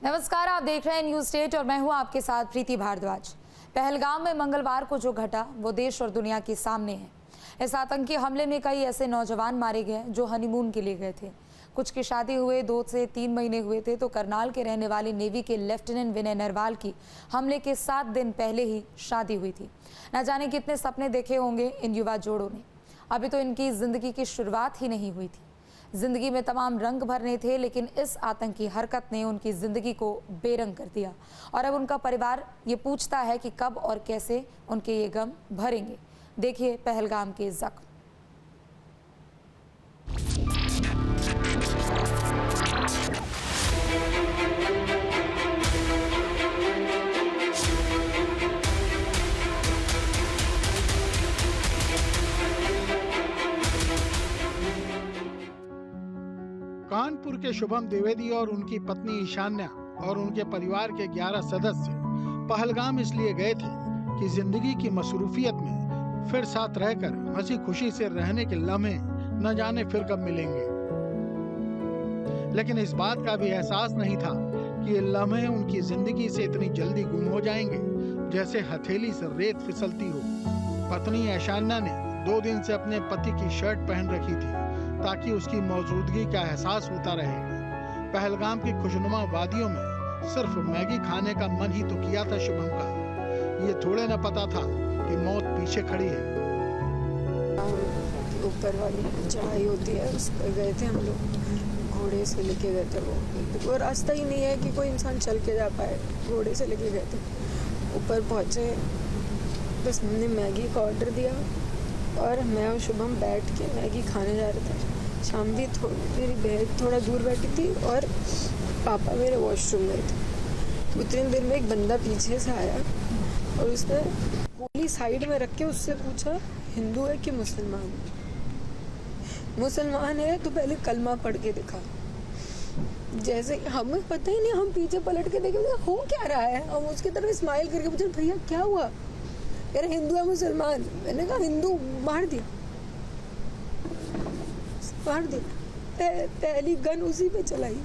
नमस्कार, आप देख रहे हैं न्यूज स्टेट और मैं हूं आपके साथ प्रीति भारद्वाज। पहलगाम में मंगलवार को जो घटा वो देश और दुनिया के सामने है। इस आतंकी हमले में कई ऐसे नौजवान मारे गए जो हनीमून के लिए गए थे। कुछ की शादी हुए 2 से 3 महीने हुए थे तो करनाल के रहने वाले नेवी के लेफ्टिनेंट विनय नरवाल की हमले के 7 दिन पहले ही शादी हुई थी। न जाने कितने सपने देखे होंगे इन युवा जोड़ों ने। अभी तो इनकी जिंदगी की शुरुआत ही नहीं हुई थी। जिंदगी में तमाम रंग भरने थे, लेकिन इस आतंकी हरकत ने उनकी जिंदगी को बेरंग कर दिया और अब उनका परिवार ये पूछता है कि कब और कैसे उनके ये गम भरेंगे। देखिए पहलगाम के जख्म। कानपुर के शुभम द्विवेदी और उनकी पत्नी ईशान्या और उनके परिवार के 11 सदस्य पहलगाम इसलिए गए थे कि जिंदगी की मसरूफियत में फिर साथ रहकर हंसी खुशी से रहने के लम्हे न जाने फिर कब मिलेंगे। लेकिन इस बात का भी एहसास नहीं था कि ये लम्हे उनकी जिंदगी से इतनी जल्दी गुम हो जाएंगे जैसे हथेली से रेत फिसलती हो। पत्नी ईशान्या ने 2 दिन से अपने पति की शर्ट पहन रखी थी ताकि उसकी मौजूदगी का एहसास होता रहे। पहलगाम की खुशनुमा वादियों में सिर्फ मैगी खाने का मन ही तो किया था शुभम का। ये थोड़े न पता था कि मौत पीछे खड़ी है। ऊपर वाली चढ़ाई होती है, उस पर गए थे हम लोग। घोड़े से लेके गए थे। वो रास्ता ही नहीं है कि कोई इंसान चल के जा पाए। घोड़े से लेके गए थे। ऊपर पहुंचे, बस हमने मैगी का ऑर्डर दिया और मैं और शुभम बैठ के मैगी खाने जा रहे थे। शाम भी मेरी बहन थोड़ा दूर बैठी थी और पापा मेरे वॉशरूम गए थे। उतनी देर में एक बंदा पीछे से आया और उसने गोली साइड में रख के उससे पूछा हिंदू है कि मुसलमान। मुसलमान है तो पहले कलमा पढ़ के दिखा। जैसे हमें पता ही नहीं, हम पीछे पलट के देखे हो क्या रहा है। हम उसकी तरफ स्माइल करके पूछे भैया क्या हुआ, यार हिंदू है मुसलमान। मैंने कहा हिंदू, मार दिया। पहली गन उसी पे चलाई,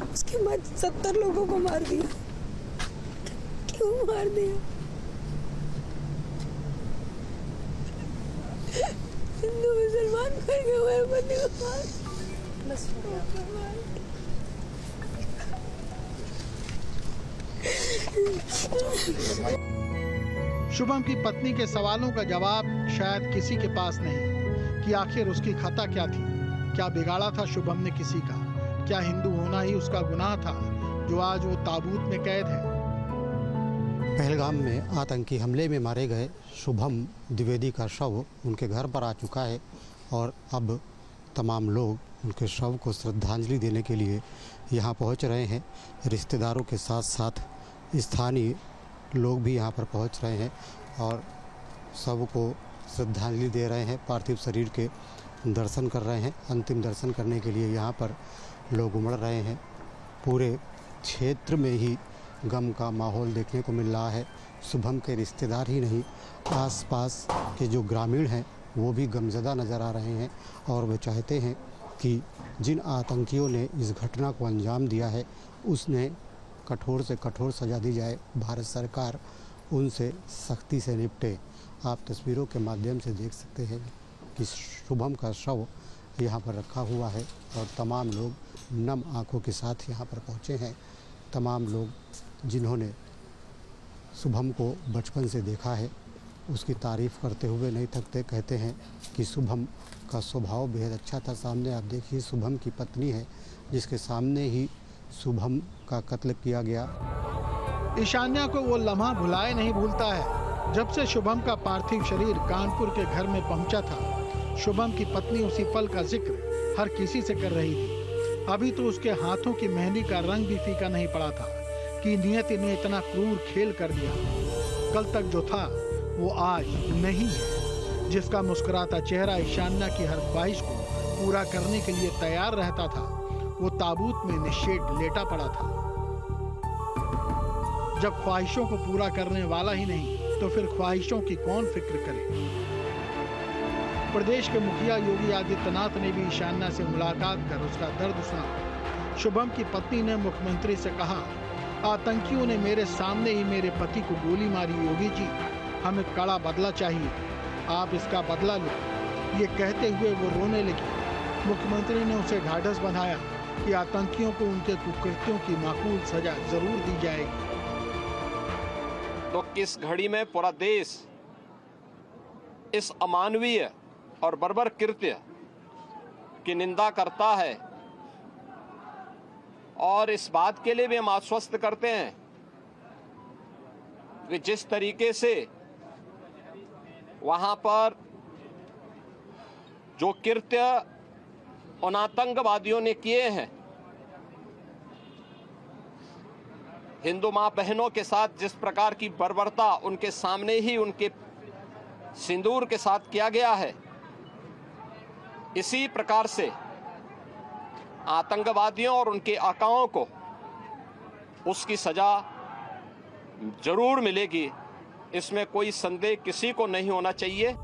उसके बाद 70 लोगों को मार दिया। क्यों मार दिया? हिंदू मुसलमान करके हमारे बंदे को मार, बस शुभम की पत्नी के सवालों का जवाब शायद किसी के पास नहीं कि आखिर उसकी खता क्या थी। क्या बिगाड़ा था शुभम ने किसी का? क्या हिंदू होना ही उसका गुनाह था जो आज वो ताबूत में कैद है? पहलगाम में आतंकी हमले में मारे गए शुभम द्विवेदी का शव उनके घर पर आ चुका है और अब तमाम लोग उनके शव को श्रद्धांजलि देने के लिए यहाँ पहुँच रहे हैं। रिश्तेदारों के साथ साथ स्थानीय लोग भी यहाँ पर पहुँच रहे हैं और शव को श्रद्धांजलि दे रहे हैं। पार्थिव शरीर के दर्शन कर रहे हैं। अंतिम दर्शन करने के लिए यहाँ पर लोग उमड़ रहे हैं। पूरे क्षेत्र में ही गम का माहौल देखने को मिल रहा है। शुभम के रिश्तेदार ही नहीं, आसपास के जो ग्रामीण हैं वो भी गमज़दा नज़र आ रहे हैं और वे चाहते हैं कि जिन आतंकियों ने इस घटना को अंजाम दिया है उसने कठोर से कठोर सजा दी जाए। भारत सरकार उनसे सख्ती से निपटे। आप तस्वीरों के माध्यम से देख सकते हैं कि शुभम का शव यहाँ पर रखा हुआ है और तमाम लोग नम आंखों के साथ यहाँ पर पहुँचे हैं। तमाम लोग जिन्होंने शुभम को बचपन से देखा है उसकी तारीफ़ करते हुए नहीं थकते। कहते हैं कि शुभम का स्वभाव बेहद अच्छा था। सामने आप देखिए शुभम की पत्नी है जिसके सामने ही शुभम का कत्ल किया गया। ईशान्या को वो लम्हा भुलाए नहीं भूलता है जब से शुभम का पार्थिव शरीर कानपुर के घर में पहुंचा था। शुभम की पत्नी उसी पल का जिक्र हर किसी से कर रही थी। अभी तो उसके हाथों की मेहंदी का रंग भी फीका नहीं पड़ा था कि नियति ने इतना क्रूर खेल कर दिया। कल तक जो था वो आज नहीं है। जिसका मुस्कुराता चेहरा ईशान्या की हर ख्वाहिश को पूरा करने के लिए तैयार रहता था, वो ताबूत में निषेध लेटा पड़ा था। जब ख्वाहिशों को पूरा करने वाला ही नहीं तो फिर ख्वाहिशों की कौन फिक्र करे। प्रदेश के मुखिया योगी आदित्यनाथ ने भी ईशान्या से मुलाकात कर उसका दर्द सुना। शुभम की पत्नी ने मुख्यमंत्री से कहा, आतंकियों ने मेरे सामने ही मेरे पति को गोली मारी। योगी जी, हमें कड़ा बदला चाहिए, आप इसका बदला लो। ये कहते हुए वो रोने लगी। मुख्यमंत्री ने उसे ढाढ़स बंधाया कि आतंकियों को उनके कुकृत्यों की माकूल सजा जरूर दी जाएगी। तो किस घड़ी में पूरा देश इस अमानवीय और बर्बर कृत्य की निंदा करता है, और इस बात के लिए भी हम आश्वस्त करते हैं कि जिस तरीके से वहां पर जो कृत्य उन आतंकवादियों ने किए हैं, हिंदू मां बहनों के साथ जिस प्रकार की बर्बरता उनके सामने ही उनके सिंदूर के साथ किया गया है, इसी प्रकार से आतंकवादियों और उनके आकाओं को उसकी सजा जरूर मिलेगी, इसमें कोई संदेह किसी को नहीं होना चाहिए।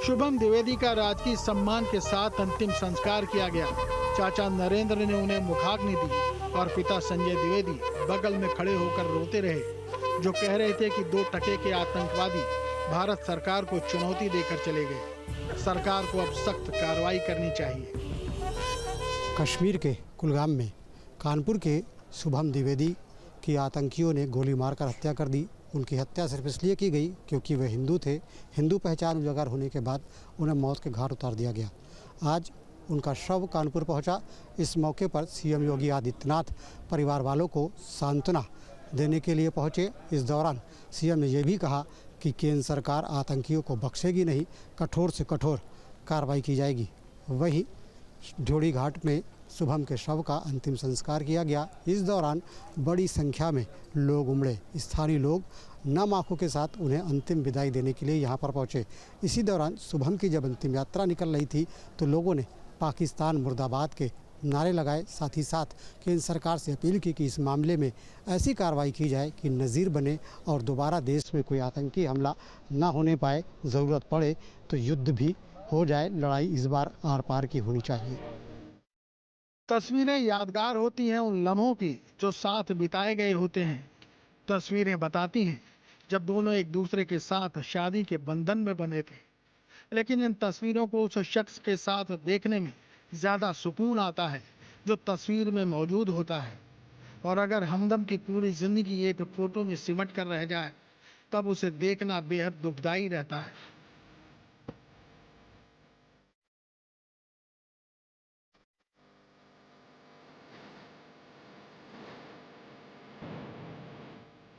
शुभम द्विवेदी का राजकीय सम्मान के साथ अंतिम संस्कार किया गया। चाचा नरेंद्र ने उन्हें मुखाग्नि दी और पिता संजय द्विवेदी बगल में खड़े होकर रोते रहे, जो कह रहे थे कि 2 टके के आतंकवादी भारत सरकार को चुनौती देकर चले गए। सरकार को अब सख्त कार्रवाई करनी चाहिए। कश्मीर के कुलगाम में कानपुर के शुभम द्विवेदी की आतंकियों ने गोली मारकर हत्या कर दी। उनकी हत्या सिर्फ इसलिए की गई क्योंकि वे हिंदू थे। हिंदू पहचान उजागर होने के बाद उन्हें मौत के घाट उतार दिया गया। आज उनका शव कानपुर पहुंचा। इस मौके पर सीएम योगी आदित्यनाथ परिवार वालों को सांत्वना देने के लिए पहुंचे। इस दौरान सीएम ने यह भी कहा कि केंद्र सरकार आतंकियों को बख्शेगी नहीं, कठोर से कठोर कार्रवाई की जाएगी। वहीं ढ्योढ़ी घाट में शुभम के शव का अंतिम संस्कार किया गया। इस दौरान बड़ी संख्या में लोग उमड़े। स्थानीय लोग नम आंखों के साथ उन्हें अंतिम विदाई देने के लिए यहाँ पर पहुँचे। इसी दौरान शुभम की जब अंतिम यात्रा निकल रही थी तो लोगों ने पाकिस्तान मुर्दाबाद के नारे लगाए। साथ ही साथ केंद्र सरकार से अपील की कि इस मामले में ऐसी कार्रवाई की जाए कि नज़ीर बने और दोबारा देश में कोई आतंकी हमला ना होने पाए। ज़रूरत पड़े तो युद्ध भी हो जाए, लड़ाई इस बार आर पार की होनी चाहिए। तस्वीरें यादगार होती हैं उन लम्हों की जो साथ बिताए गए होते हैं। तस्वीरें बताती हैं जब दोनों एक दूसरे के साथ शादी के बंधन में बने थे, लेकिन इन तस्वीरों को उस शख्स के साथ देखने में ज्यादा सुकून आता है जो तस्वीर में मौजूद होता है। और अगर हमदम की पूरी जिंदगी एक फोटो में सिमट कर रह जाए तब उसे देखना बेहद दुखदाई रहता है।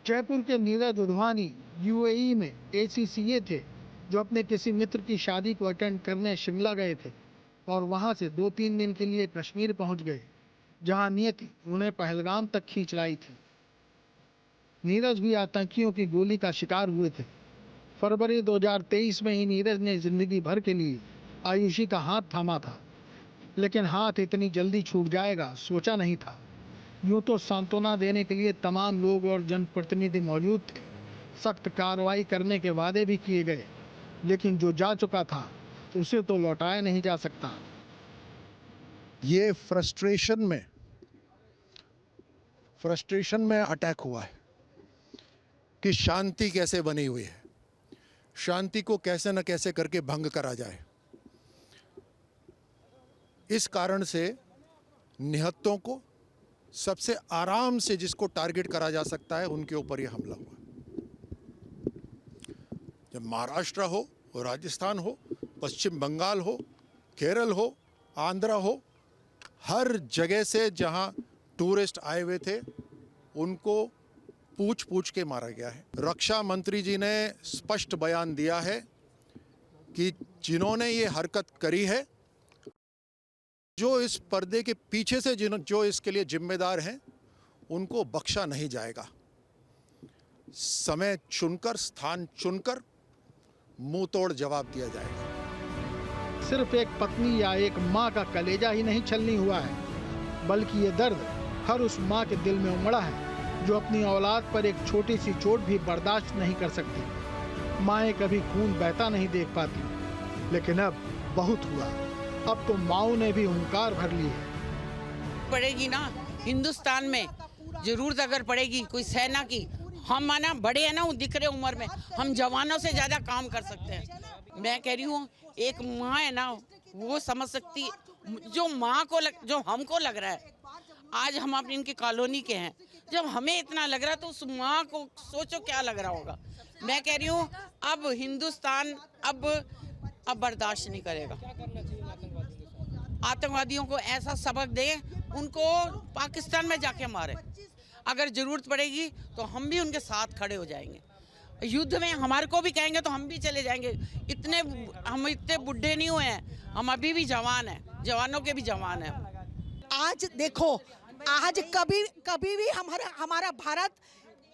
जयपुर के नीरज उधवानी यूएई में ACCA थे, जो अपने किसी मित्र की शादी को अटेंड करने शिमला गए थे और वहां से 2-3 दिन के लिए कश्मीर पहुंच गए, जहां नियति उन्हें पहलगाम तक खींच लाई थी। नीरज भी आतंकियों की गोली का शिकार हुए थे। फरवरी 2023 में ही नीरज ने जिंदगी भर के लिए आयुषी का हाथ थामा था, लेकिन हाथ इतनी जल्दी छूट जाएगा सोचा नहीं था। यूं तो सांत्वना देने के लिए तमाम लोग और जनप्रतिनिधि मौजूद थे। सख्त कार्रवाई करने के वादे भी किए गए, लेकिन जो जा चुका था उसे तो लौटाया नहीं जा सकता। ये फ्रस्ट्रेशन में अटैक हुआ है कि शांति कैसे बनी हुई है, शांति को कैसे न कैसे करके भंग करा जाए। इस कारण से निहत्तों को सबसे आराम से जिसको टारगेट करा जा सकता है उनके ऊपर ये हमला हुआ। जब महाराष्ट्र हो, राजस्थान हो, पश्चिम बंगाल हो, केरल हो, आंध्रा हो, हर जगह से जहां टूरिस्ट आए हुए थे उनको पूछ पूछ के मारा गया है। रक्षा मंत्री जी ने स्पष्ट बयान दिया है कि जिन्होंने ये हरकत करी है, जो इस पर्दे के पीछे से जो इसके लिए जिम्मेदार हैं, उनको बख्शा नहीं जाएगा। समय चुनकर, स्थान चुनकर मुंह तोड़ जवाब दिया जाएगा। सिर्फ एक पत्नी या एक माँ का कलेजा ही नहीं छलनी हुआ है, बल्कि ये दर्द हर उस माँ के दिल में उमड़ा है जो अपनी औलाद पर एक छोटी सी चोट भी बर्दाश्त नहीं कर सकती। माएँ कभी खून बहता नहीं देख पाती, लेकिन अब बहुत हुआ। अब तो माओ ने भी हुंकार भर ली है। पड़ेगी ना हिंदुस्तान में, ज़रूरत अगर पड़ेगी कोई सेना की, हम माना बड़े हैं ना, वो दिख रहे उम्र में, हम जवानों से ज़्यादा काम कर सकते हैं। मैं कह रही हूँ एक माँ है ना, वो समझ सकती, जो माँ को जो हमको लग रहा है, आज हम अपनी इनकी कॉलोनी के हैं, जब हमें इतना लग रहा है तो उस माँ को सोचो क्या लग रहा होगा। मैं कह रही हूँ अब हिंदुस्तान अब बर्दाश्त नहीं करेगा। आतंकवादियों को ऐसा सबक दे, उनको पाकिस्तान में जाके मारे, अगर ज़रूरत पड़ेगी तो हम भी उनके साथ खड़े हो जाएंगे। युद्ध में हमारे को भी कहेंगे तो हम भी चले जाएंगे। हम इतने बुढ़े नहीं हुए हैं, हम अभी भी जवान हैं, जवानों के भी जवान हैं। आज देखो, आज कभी भी हमारा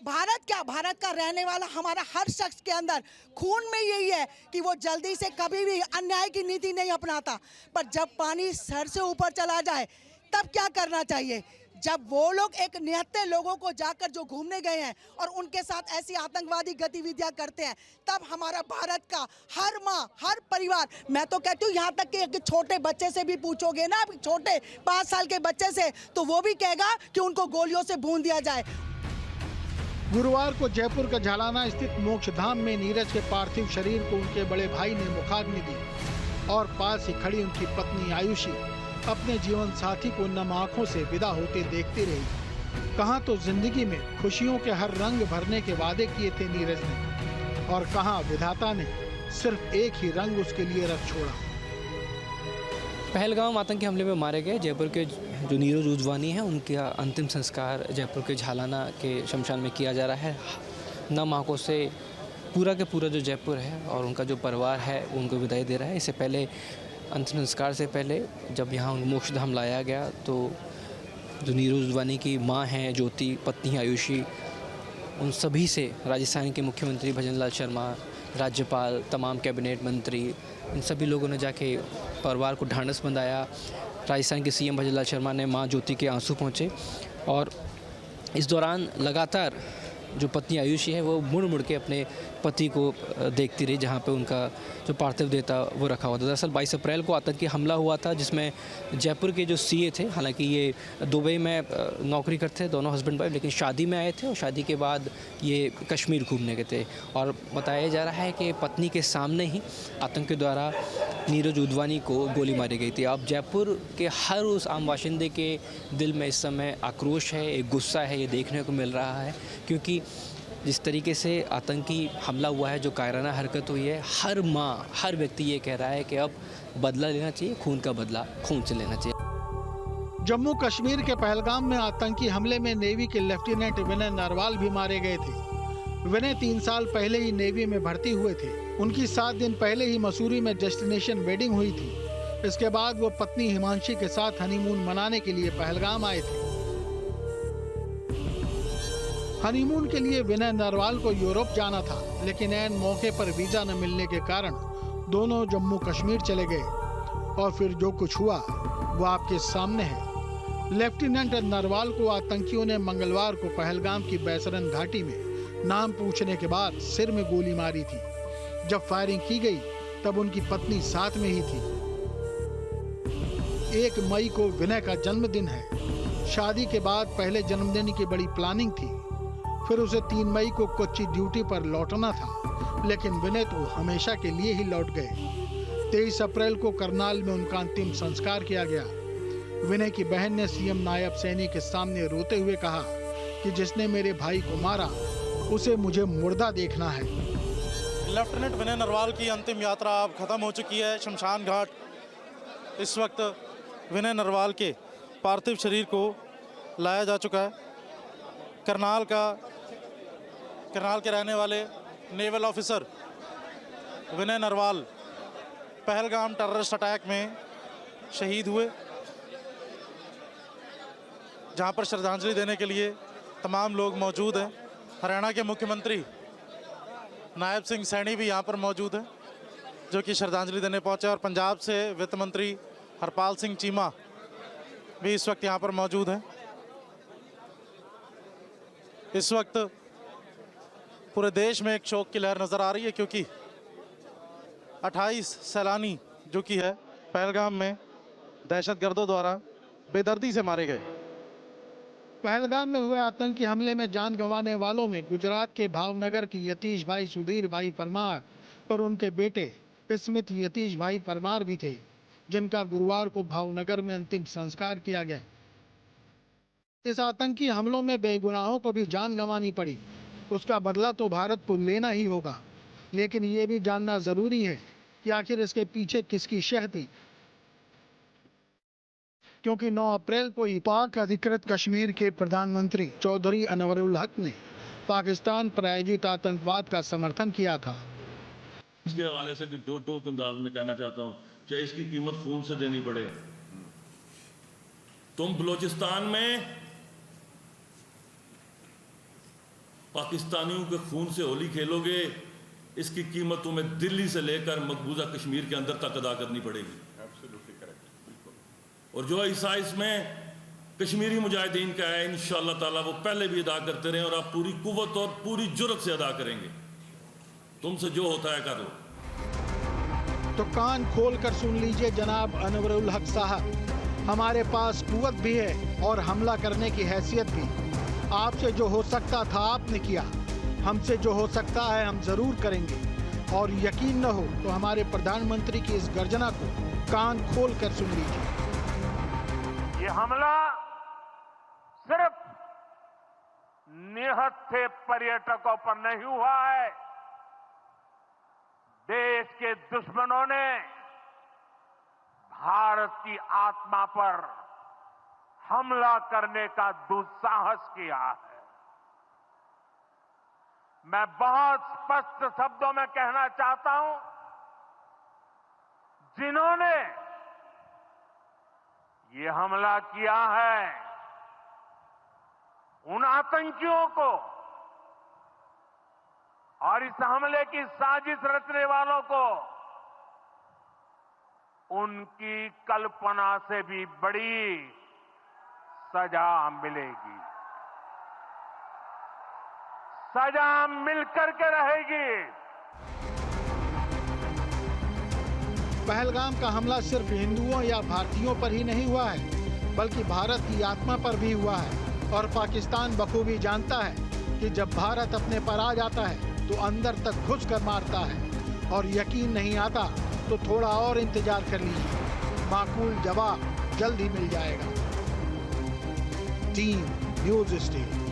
भारत का रहने वाला हमारा हर शख्स के अंदर खून में यही है कि वो जल्दी से कभी भी अन्याय की नीति नहीं अपनाता। पर जब पानी सर से ऊपर चला जाए तब क्या करना चाहिए? जब वो लोग एक निहत्थे लोगों को जाकर जो घूमने गए हैं और उनके साथ ऐसी आतंकवादी गतिविधियां करते हैं, तब हमारा भारत का हर माँ, हर परिवार, मैं तो कहती हूँ यहाँ तक कि छोटे बच्चे से भी पूछोगे ना, छोटे 5 साल के बच्चे से, तो वो भी कहेगा कि उनको गोलियों से भून दिया जाए। गुरुवार को जयपुर के झालाना स्थित मोक्षधाम में नीरज के पार्थिव शरीर को उनके बड़े भाई ने मुखाग्नि दी और पास ही खड़ी उनकी पत्नी आयुषी अपने जीवन साथी को नम आंखों से विदा होते देखती रही। कहां तो जिंदगी में खुशियों के हर रंग भरने के वादे किए थे नीरज ने, और कहां विधाता ने सिर्फ एक ही रंग उसके लिए रख छोड़ा। पहलगाम आतंकी हमले में मारे गए जयपुर के जो नीरज उजवानी हैं, उनका अंतिम संस्कार जयपुर के झालाना के शमशान में किया जा रहा है। नम आंखों से पूरा के पूरा जो जयपुर है और उनका जो परिवार है उनको विदाई दे रहा है। इससे पहले अंतिम संस्कार से पहले जब यहाँ मोक्षधाम लाया गया तो जो नीरज उजवानी की माँ हैं ज्योति, पत्नी आयुषी, उन सभी से राजस्थान के मुख्यमंत्री भजन लाल शर्मा, राज्यपाल, तमाम कैबिनेट मंत्री, इन सभी लोगों ने जाके परिवार को ढांढस बंधाया। राजस्थान के सीएम भजन लाल शर्मा ने मां ज्योति के आंसू पहुँचे और इस दौरान लगातार जो पत्नी आयुषी है वो मुड़ मुड़ के अपने पति को देखती रही, जहाँ पे उनका जो पार्थिव देह था वो रखा हुआ था। दरअसल 22 अप्रैल को आतंकी हमला हुआ था जिसमें जयपुर के जो सीए थे, हालांकि ये दुबई में नौकरी करते थे दोनों हस्बैंड वाइफ, लेकिन शादी में आए थे और शादी के बाद ये कश्मीर घूमने गए थे। और बताया जा रहा है कि पत्नी के सामने ही आतंकियों द्वारा नीरज उजवानी को गोली मारी गई थी। अब जयपुर के हर उस आम बाशिंदे के दिल में इस समय आक्रोश है, एक गुस्सा है, ये देखने को मिल रहा है, क्योंकि जिस तरीके से आतंकी हमला हुआ है, जो कायराना हरकत हुई है, हर माँ, हर व्यक्ति ये कह रहा है कि अब बदला लेना चाहिए, खून का बदला खून से लेना चाहिए। जम्मू कश्मीर के पहलगाम में आतंकी हमले में नेवी के लेफ्टिनेंट विनय नरवाल भी मारे गए थे। विनय 3 साल पहले ही नेवी में भर्ती हुए थे। उनकी 7 दिन पहले ही मसूरी में डेस्टिनेशन वेडिंग हुई थी। इसके बाद वो पत्नी हिमांशी के साथ हनीमून मनाने के लिए पहलगाम आए थे। हनीमून के लिए विनय नरवाल को यूरोप जाना था, लेकिन ऐन मौके पर वीजा न मिलने के कारण दोनों जम्मू कश्मीर चले गए। और फिर जो कुछ हुआ वो आपके सामने है। लेफ्टिनेंट नरवाल को आतंकियों ने मंगलवार को पहलगाम की बैसरन घाटी में नाम पूछने के बाद सिर में गोली मारी थी। जब फायरिंग की गई तब उनकी पत्नी साथ में ही थी। 1 मई को विनय का जन्मदिन है। शादी के बाद पहले जन्मदिन की बड़ी प्लानिंग थी। फिर उसे 3 मई को कोच्चि ड्यूटी पर लौटना था, लेकिन विनय तो हमेशा के लिए ही लौट गए। 23 अप्रैल को करनाल में उनका अंतिम संस्कार किया गया। विनय की बहन ने सीएम नायब सैनी के सामने रोते हुए कहा कि जिसने मेरे भाई को मारा उसे मुझे मुर्दा देखना है। लेफ्टिनेंट विनय नरवाल की अंतिम यात्रा अब खत्म हो चुकी है। शमशान घाट इस वक्त विनय नरवाल के पार्थिव शरीर को लाया जा चुका है। करनाल के रहने वाले नेवल ऑफिसर विनय नरवाल पहलगाम टेररिस्ट अटैक में शहीद हुए, जहां पर श्रद्धांजलि देने के लिए तमाम लोग मौजूद हैं। हरियाणा के मुख्यमंत्री नायब सिंह सैनी भी यहां पर मौजूद हैं, जो कि श्रद्धांजलि देने पहुंचे, और पंजाब से वित्त मंत्री हरपाल सिंह चीमा भी इस वक्त यहां पर मौजूद हैं। इस वक्त पूरे देश में एक शोक की लहर नज़र आ रही है, क्योंकि 28 सैलानी जो कि है पहलगाम में दहशतगर्दों द्वारा बेदर्दी से मारे गए। पहलगाम में हुए आतंकी हमले में जान गंवाने वालों में गुजरात के भावनगर की यतीश भाई सुधीर भाई परमार और उनके बेटे स्मित यतीश भाई परमार भी थे, जिनका गुरुवार को भावनगर में अंतिम संस्कार किया गया। इस आतंकी हमलों में बेगुनाहों को भी जान गंवानी पड़ी। उसका बदला तो भारत को लेना ही होगा, लेकिन ये भी जानना जरूरी है कि आखिर इसके पीछे किसकी शह थी, क्योंकि 9 अप्रैल को ही पाक अधिकृत कश्मीर के प्रधानमंत्री चौधरी अनवरुल हक ने पाकिस्तान प्रायोजित आतंकवाद का समर्थन किया था। इसके हवाले से दो अंदाज में कहना चाहता हूँ, चाहे इसकी कीमत खून से देनी पड़े। तुम बलूचिस्तान में पाकिस्तानियों के खून से होली खेलोगे, इसकी कीमत तुम्हें दिल्ली से लेकर मकबूजा कश्मीर के अंदर तक अदा करनी पड़ेगी। और जो हिस्सा इसमें कश्मीरी मुजाहिदीन का है, इंशाअल्लाह ताला वो पहले भी अदा करते रहे और आप पूरी कुव्वत और पूरी जुर्रत से अदा करेंगे। तुमसे जो होता है कर लो। तो कान खोल कर सुन लीजिए जनाब अनवरुल हक साहब, हमारे पास कुव्वत भी है और हमला करने की हैसियत भी। आपसे जो हो सकता था आपने किया, हमसे जो हो सकता है हम जरूर करेंगे। और यकीन न हो तो हमारे प्रधानमंत्री की इस गर्जना को कान खोल कर सुन लीजिए। ये हमला सिर्फ निहत्थे पर्यटकों पर नहीं हुआ है, देश के दुश्मनों ने भारत की आत्मा पर हमला करने का दुस्साहस किया है। मैं बहुत स्पष्ट शब्दों में कहना चाहता हूं, जिन्होंने ये हमला किया है, उन आतंकियों को और इस हमले की साजिश रचने वालों को उनकी कल्पना से भी बड़ी सजा मिलेगी। सजा मिलकर के रहेगी। पहलगाम का हमला सिर्फ हिंदुओं या भारतीयों पर ही नहीं हुआ है, बल्कि भारत की आत्मा पर भी हुआ है। और पाकिस्तान बखूबी जानता है कि जब भारत अपने पर आ जाता है तो अंदर तक घुस कर मारता है। और यकीन नहीं आता तो थोड़ा और इंतजार कर लीजिए, माकूल जवाब जल्द ही मिल जाएगा। Team news state.